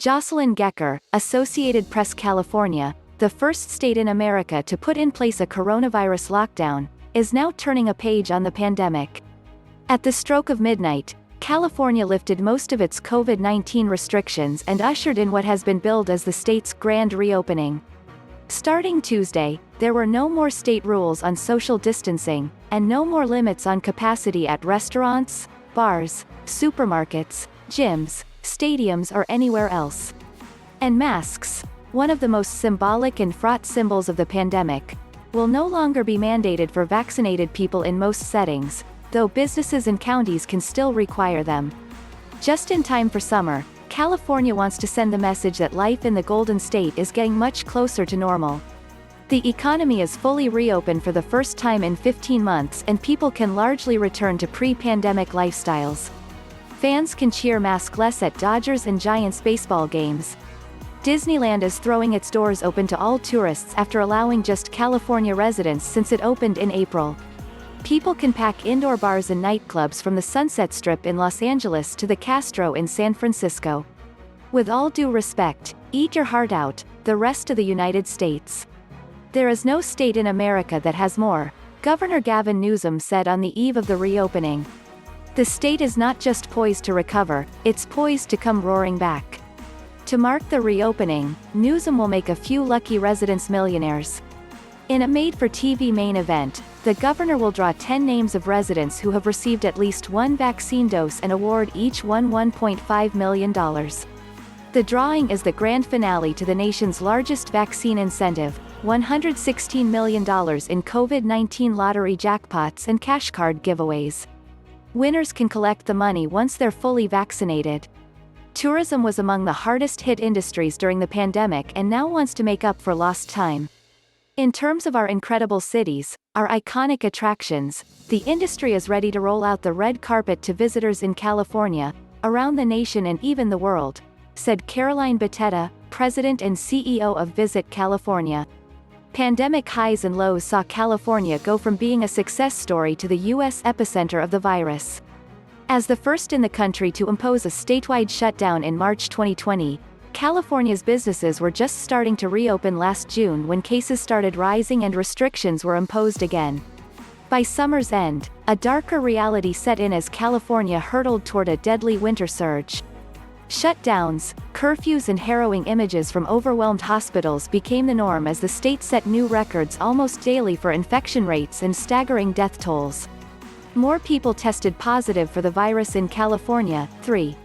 JOCELYN GECKER, Associated Press California, the first state in America to put in place a coronavirus lockdown, is now turning a page on the pandemic. At the stroke of midnight, California lifted most of its COVID-19 restrictions and ushered in what has been billed as the state's grand reopening. Starting Tuesday, there were no more state rules on social distancing, and no more limits on capacity at restaurants, bars, supermarkets, gyms, stadiums or anywhere else. And masks, one of the most symbolic and fraught symbols of the pandemic, will no longer be mandated for vaccinated people in most settings, though businesses and counties can still require them. Just in time for summer, California wants to send the message that life in the Golden State is getting much closer to normal. The economy is fully reopened for the first time in 15 months and people can largely return to pre-pandemic lifestyles. Fans can cheer maskless at Dodgers and Giants baseball games. Disneyland is throwing its doors open to all tourists after allowing just California residents since it opened in April. People can pack indoor bars and nightclubs from the Sunset Strip in Los Angeles to the Castro in San Francisco. With all due respect, eat your heart out, the rest of the United States. There is no state in America that has more, Governor Gavin Newsom said on the eve of the reopening. The state is not just poised to recover, it's poised to come roaring back. To mark the reopening, Newsom will make a few lucky residents millionaires. In a made-for-TV main event, the governor will draw 10 names of residents who have received at least one vaccine dose and award each one $1.5 million. The drawing is the grand finale to the nation's largest vaccine incentive, $116 million in COVID-19 lottery jackpots and cash card giveaways. Winners can collect the money once they're fully vaccinated. Tourism was among the hardest-hit industries during the pandemic and now wants to make up for lost time. In terms of our incredible cities, our iconic attractions, the industry is ready to roll out the red carpet to visitors in California, around the nation and even the world, said Caroline Beteta, President and CEO of Visit California. Pandemic highs and lows saw California go from being a success story to the U.S. epicenter of the virus. As the first in the country to impose a statewide shutdown in March 2020, California's businesses were just starting to reopen last June when cases started rising and restrictions were imposed again. By summer's end, a darker reality set in as California hurtled toward a deadly winter surge. Shutdowns, curfews and harrowing images from overwhelmed hospitals became the norm as the state set new records almost daily for infection rates and staggering death tolls. More people tested positive for the virus in California, 3